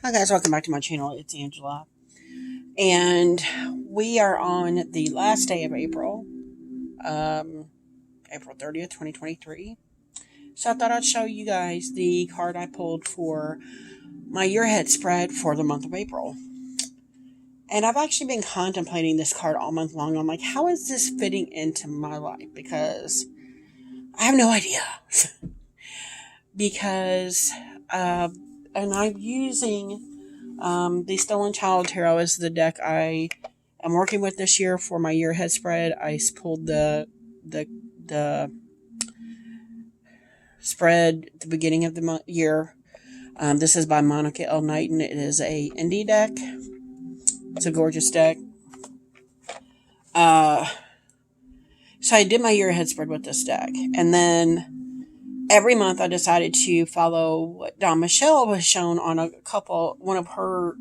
Hi guys, welcome back to my channel. It's Angela. And we are on the last day of April, April 30th, 2023. So I thought I'd show you guys the card I pulled for my year ahead spread for the month of April. And I've actually been contemplating this card all month long. I'm like, how is this fitting into my life? Because I have no idea. because, and I'm using the Stolen Child Tarot is the deck I am working with this year for my year ahead spread. I pulled the spread at the beginning of the year. This is by Monica L. Knighton. It is a indie deck. It's a gorgeous deck. So I did my year ahead spread with this deck, and then every month I decided to follow what Dawn Michelle was shown on one of her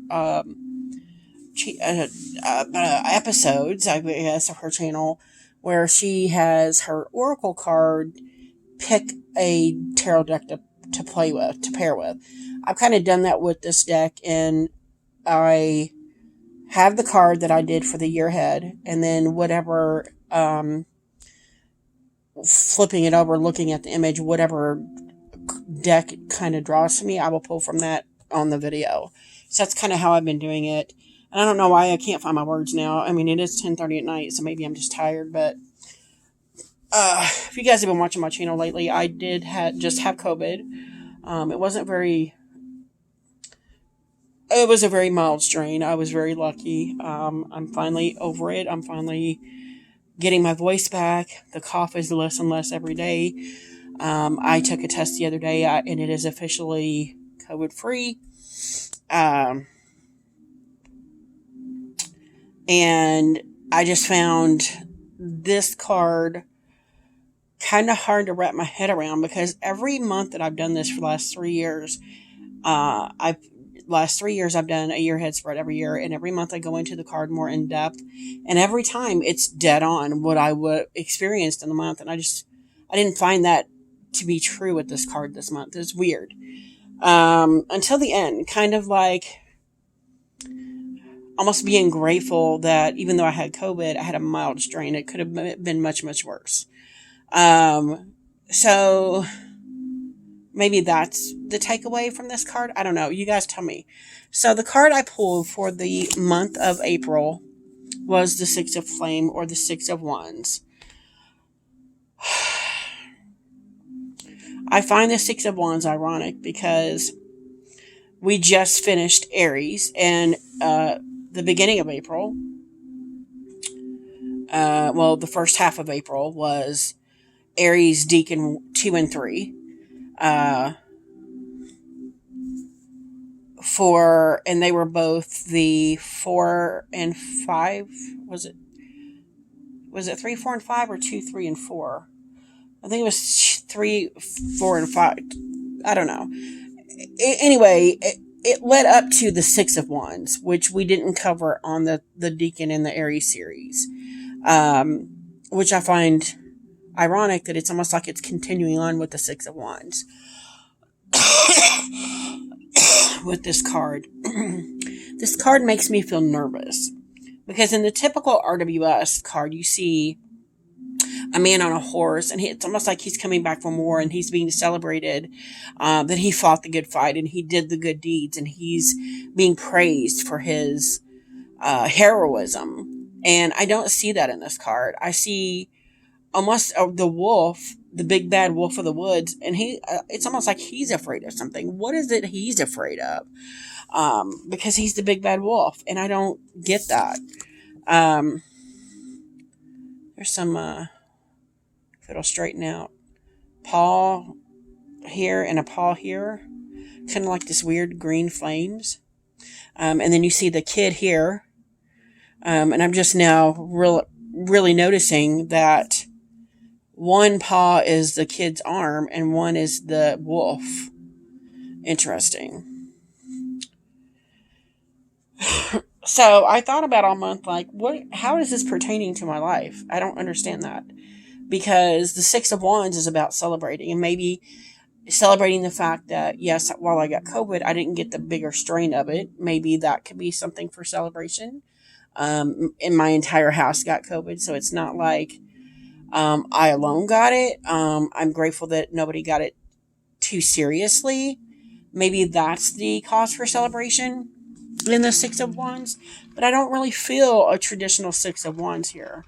episodes, I guess, of her channel, where she has her oracle card pick a tarot deck to play with, to pair with. I've kind of done that with this deck, and I have the card that I did for the year ahead, and then whatever, flipping it over, looking at the image, whatever deck kind of draws to me, I will pull from that on the video. So that's kind of how I've been doing it. And I don't know why I can't find my words now. I mean, it is 10:30 at night, so maybe I'm just tired. But if you guys have been watching my channel lately, I did just have COVID. It wasn't very... It was a very mild strain. I was very lucky. I'm finally over it. I'm finally getting my voice back. The cough is less and less every day. I took a test the other day, and it is officially COVID-free. And I just found this card kind of hard to wrap my head around, because every month that I've done this for the last 3 years, I've done a year ahead spread every year, and every month I go into the card more in depth, and every time it's dead on what I would experienced in the month, and I didn't find that to be true with this card this month. It's weird. Until the end, kind of like almost being grateful that even though I had COVID, I had a mild strain. It could have been much, much worse. So maybe that's the takeaway from this card. I don't know. You guys tell me. So the card I pulled for the month of April was the Six of Flame, or the Six of Wands. I find the Six of Wands ironic because we just finished Aries, and the beginning of April, the first half of April was Aries, Deacon 2 and 3. And they were both the 4 and 5. Was it 3, 4, and 5, or 2, 3, and 4? I think it was 3, 4, and 5. I don't know. Anyway, it led up to the Six of Wands, which we didn't cover on the Deacon and the Aries series. Which I find ironic that it's almost like it's continuing on with the Six of Wands. With this card. This card makes me feel nervous, because in the typical RWS card, you see a man on a horse, and it's almost like he's coming back from war, and he's being celebrated, that he fought the good fight, and he did the good deeds, and he's being praised for his heroism. And I don't see that in this card. I see almost the wolf, the big bad wolf of the woods, and it's almost like he's afraid of something. What is it he's afraid of? Because he's the big bad wolf, and I don't get that. There's some, if it'll straighten out, paw here and a paw here, kind of like this weird green flames. And then you see the kid here. And I'm just now really noticing that one paw is the kid's arm and one is the wolf. Interesting. So I thought about all month, like, how is this pertaining to my life? I don't understand that. Because the Six of Wands is about celebrating, and maybe celebrating the fact that, yes, while I got COVID, I didn't get the bigger strain of it. Maybe that could be something for celebration. And my entire house got COVID, so it's not like I alone got it. I'm grateful that nobody got it too seriously. Maybe that's the cause for celebration in the Six of Wands, but I don't really feel a traditional Six of Wands here.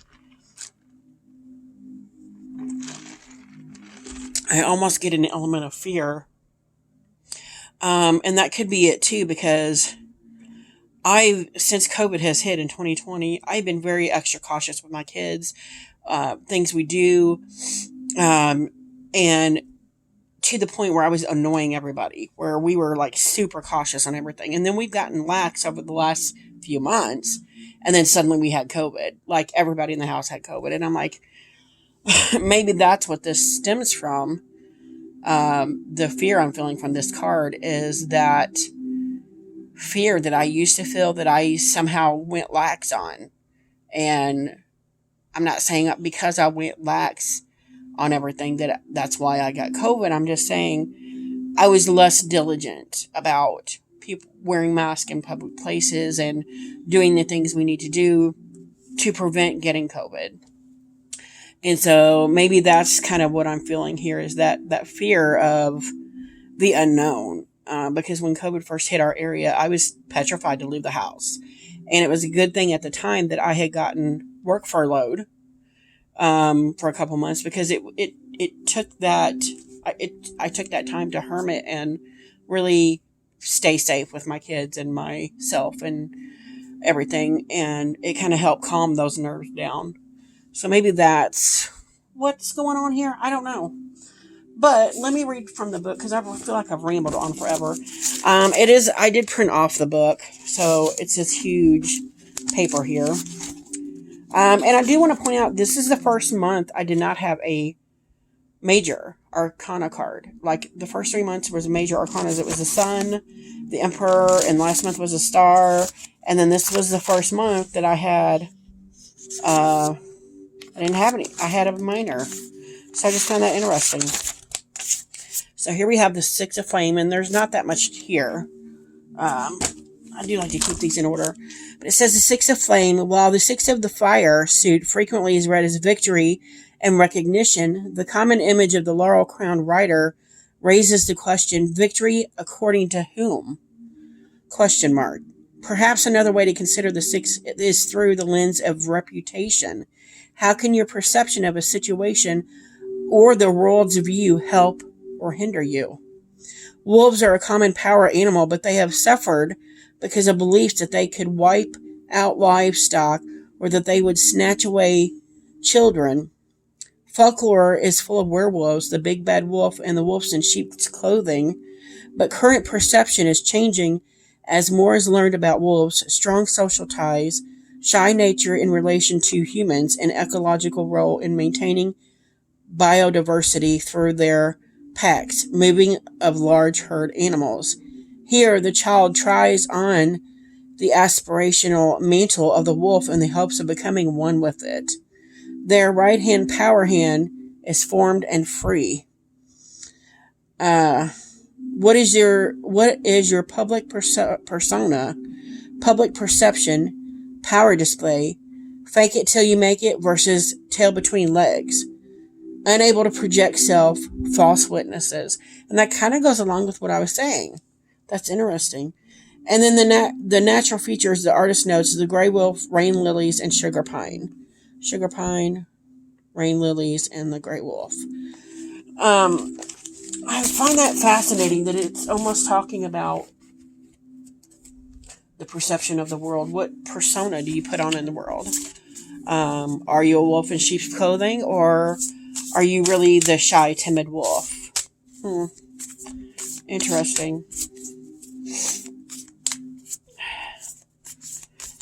I almost get an element of fear. And that could be it too, because since COVID has hit in 2020, I've been very extra cautious with my kids, things we do, and to the point where I was annoying everybody, where we were like super cautious on everything. And then we've gotten lax over the last few months. And then suddenly we had COVID. Like everybody in the house had COVID. And I'm like, maybe that's what this stems from. The fear I'm feeling from this card is that fear that I used to feel that I somehow went lax on. And I'm not saying because I went lax on everything that's why I got COVID. I'm just saying I was less diligent about people wearing masks in public places and doing the things we need to do to prevent getting COVID. And so maybe that's kind of what I'm feeling here, is that fear of the unknown. Because when COVID first hit our area, I was petrified to leave the house. And it was a good thing at the time that I had gotten work furloughed for a couple months, because it took that I took that time to hermit and really stay safe with my kids and myself and everything, and it kind of helped calm those nerves down. So maybe that's what's going on here. I don't know. But let me read from the book, because I feel like I've rambled on forever. I did print off the book, so it's this huge paper here. And I do want to point out, this is the first month I did not have a major arcana card. Like the first 3 months was major arcanas. It was the Sun, the Emperor, and last month was a Star. And then this was the first month that I had, I didn't have any. I had a minor. So I just found that interesting. So here we have the Six of Flame, and there's not that much here. I do like to keep these in order. But it says the Six of Flame, while the Six of the Fire suit frequently is read as victory and recognition, the common image of the laurel-crowned rider raises the question, victory according to whom? Question mark. Perhaps another way to consider the Six is through the lens of reputation. How can your perception of a situation or the world's view help or hinder you? Wolves are a common power animal, but they have suffered because of beliefs that they could wipe out livestock or that they would snatch away children. Folklore is full of werewolves, the big bad wolf, and the wolves in sheep's clothing, but current perception is changing as more is learned about wolves' strong social ties, shy nature in relation to humans, and ecological role in maintaining biodiversity through their packs, moving of large herd animals. Here, the child tries on the aspirational mantle of the wolf in the hopes of becoming one with it. Their right hand power hand is formed and free. What is your public persona, public perception, power display, fake it till you make it versus tail between legs, unable to project self, false witnesses? And that kind of goes along with what I was saying. That's interesting. And then the natural features the artist notes: the gray wolf, rain lilies, and sugar pine. Sugar pine, rain lilies, and the gray wolf. I find that fascinating that it's almost talking about the perception of the world. What persona do you put on in the world? Are you a wolf in sheep's clothing, or are you really the shy, timid wolf? Interesting.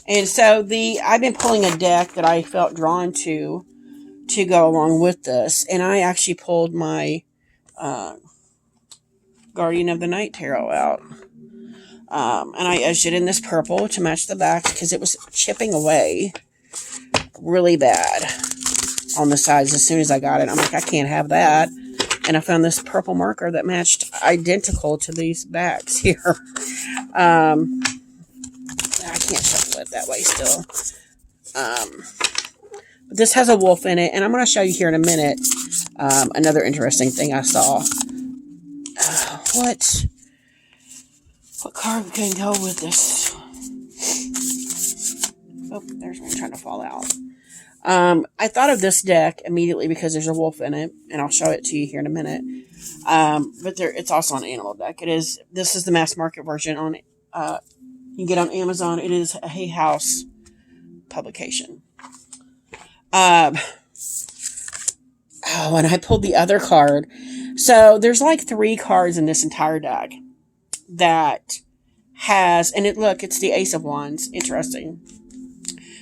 And so I've been pulling a deck that I felt drawn to go along with this. And I actually pulled my Guardian of the Night Tarot out. And I edged it in this purple to match the back because it was chipping away really bad on the sides as soon as I got it. I'm like, I can't have that. And I found this purple marker that matched identical to these bags here. I can't shuffle it that way still. But this has a wolf in it, and I'm going to show you here in a minute another interesting thing I saw. What card can go with this? Oh, there's one trying to fall out. I thought of this deck immediately because there's a wolf in it, and I'll show it to you here in a minute. But it's also an animal deck. This is the mass market version on you can get on Amazon. It is a Hay House publication. And I pulled the other card. So there's like 3 cards in this entire deck that has, and it's the Ace of Wands. Interesting.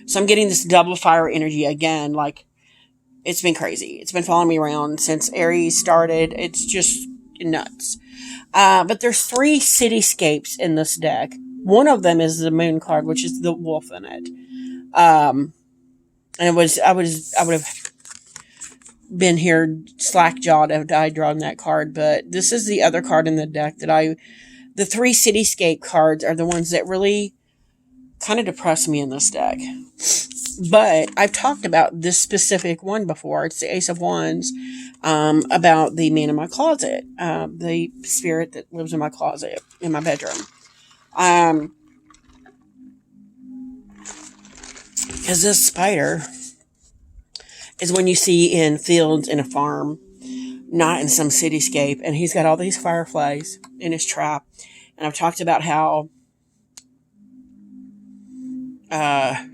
So I'm getting this double fire energy again. Like, it's been crazy. It's been following me around since Aries started. It's just nuts. But there's 3 cityscapes in this deck. One of them is the moon card, which is the wolf in it. And I would have been here slack-jawed if I had drawn that card. But this is the other card in the deck the 3 cityscape cards are the ones that really kind of depress me in this deck. But I've talked about this specific one before. It's the Ace of Wands, about the man in my closet, the spirit that lives in my closet, in my bedroom. Because this spider is one you see in fields in a farm, not in some cityscape. And he's got all these fireflies in his trap. And I've talked about how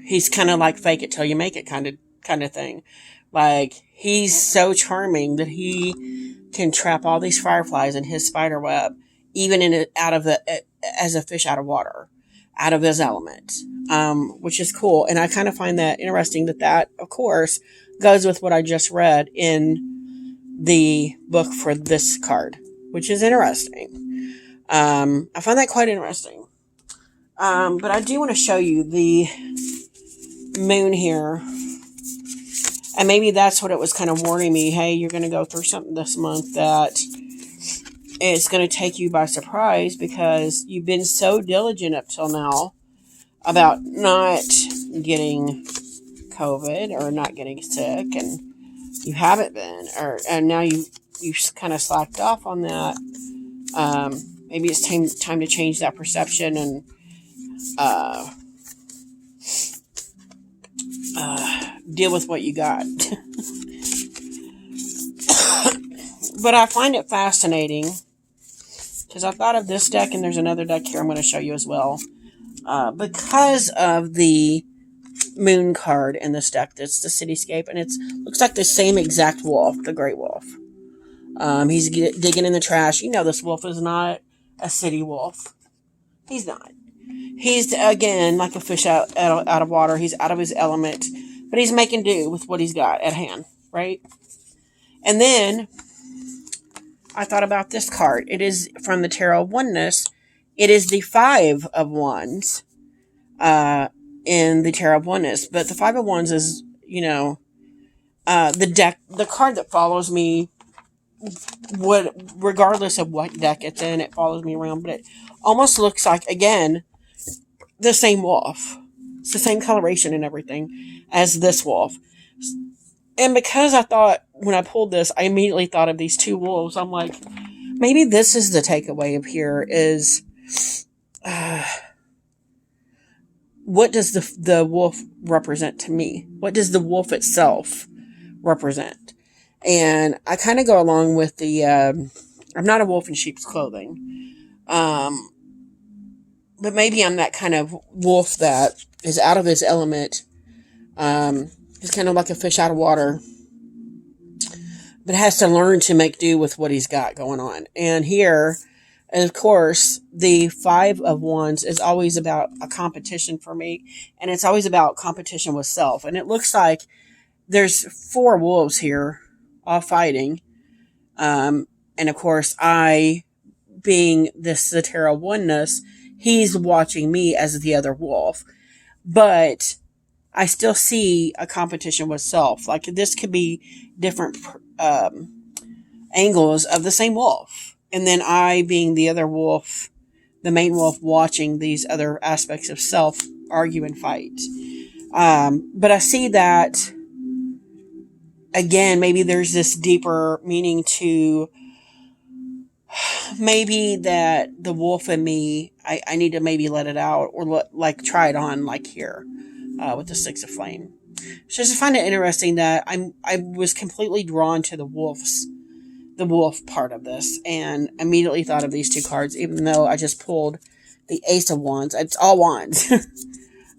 he's kind of like fake it till you make it kind of thing. Like, he's so charming that he can trap all these fireflies in his spider web, even as a fish out of water, out of his element, which is cool. And I kind of find that interesting that of course goes with what I just read in the book for this card, which is interesting. I find that quite interesting. But I do want to show you the moon here. And maybe that's what it was kind of warning me. Hey, you're going to go through something this month that it's going to take you by surprise, because you've been so diligent up till now about not getting COVID or not getting sick, and you haven't been, and now you kind of slacked off on that. Maybe it's time to change that perception and deal with what you got. But I find it fascinating because I thought of this deck, and there's another deck here I'm going to show you as well. Because of the moon card in this deck, that's the cityscape, and it looks like the same exact wolf, the Great Wolf. He's digging in the trash. You know this wolf is not a city wolf. He's not. He's, again, like a fish out of water. He's out of his element, but he's making do with what he's got at hand, right? And then I thought about this card. It is from the Tarot of Oneness. It is the 5 of Wands in the Tarot of Oneness. But the 5 of Wands is, the card that follows me, regardless of what deck it's in, it follows me around. But it almost looks like, again, the same wolf. It's the same coloration and everything as this wolf. And because I thought, when I pulled this, I immediately thought of these 2 wolves. I'm like, maybe this is the takeaway of here is, what does the wolf represent to me? What does the wolf itself represent? And I kind of go along with the, I'm not a wolf in sheep's clothing. But maybe I'm that kind of wolf that is out of his element. He's kind of like a fish out of water, but has to learn to make do with what he's got going on. And here, and of course, the 5 of Wands is always about a competition for me. And it's always about competition with self. And it looks like there's 4 wolves here, all fighting. And of course, I, being this the Tarot of Oneness, he's watching me as the other wolf. But I still see a competition with self. Like, this could be different angles of the same wolf. And then I, being the other wolf, the main wolf, watching these other aspects of self argue and fight. But I see that, again, maybe there's this deeper meaning to maybe that the wolf in me, I need to maybe let it out or like try it on, like here with the Six of Flame. So I just find it interesting that I was completely drawn to the wolf part of this, and immediately thought of these two cards, even though I just pulled the Ace of Wands. It's all wands.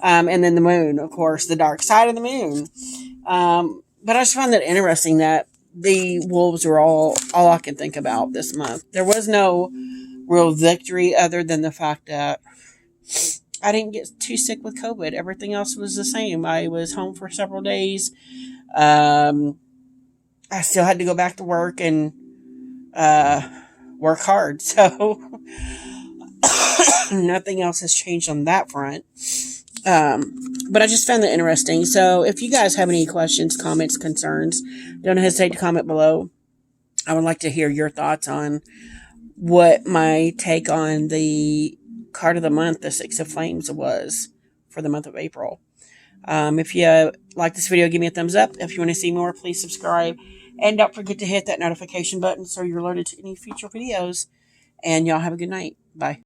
And then the moon, of course, the dark side of the moon. But I just found that interesting that the wolves were all I can think about this month. There was no real victory other than the fact that I didn't get too sick with COVID. Everything else was the same. I was home for several days. I still had to go back to work and work hard. So nothing else has changed on that front. But I just found that interesting. So if you guys have any questions, comments, concerns, don't hesitate to comment below. I would like to hear your thoughts on what my take on the card of the month, the Six of Flames, was for the month of April. If you like this video, give me a thumbs up. If you want to see more, please subscribe. And don't forget to hit that notification button so you're alerted to any future videos. And y'all have a good night. Bye.